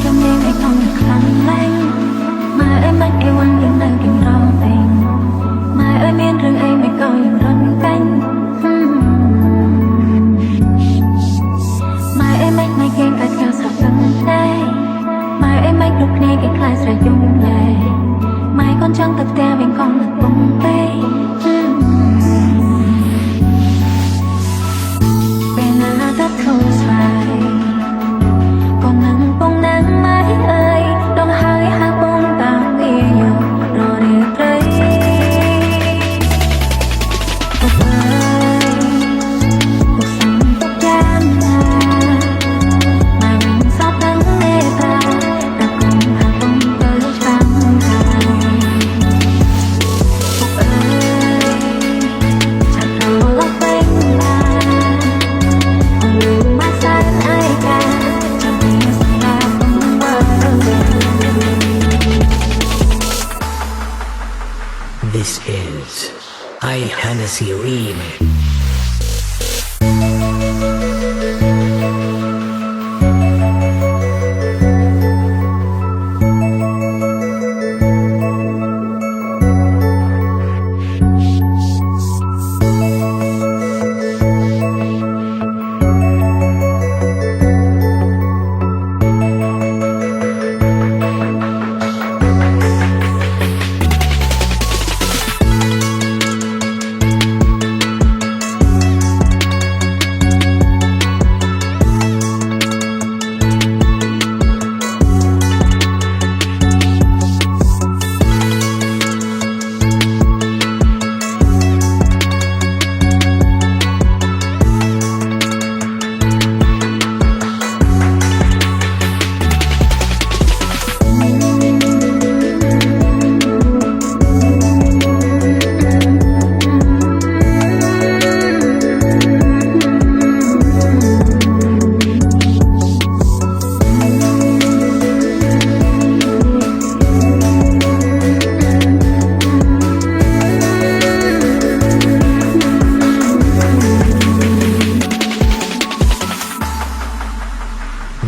trong đêm anh không được lắng lánh mà em bắt yêu anh những lời tình trọn tình mà ơi miên rừng anh mới có những run cánh mà em bắt mai khen cả cao sập gần đây mà em bắt lúc này cái khai sẽ chung về mai con trăng tập te bên con được bông tây bên là rất thô dài còn nắng bông nắng mãi ơi đông hai hai bông tao yêu rồi đi tới cuộc ơi cuộc sống tốt chán mà mình sao thắng nghe ta đã cùng hai bông tới trắng dài cuộc ơi chẳng đâu lóc bánh là còn đường mãi xa đến ai cả chẳng biết rằng là không bờ This is I Hennessy Remix.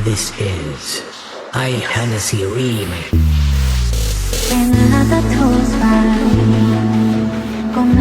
This is I Hennessy Remix. bên là rất thô dài còn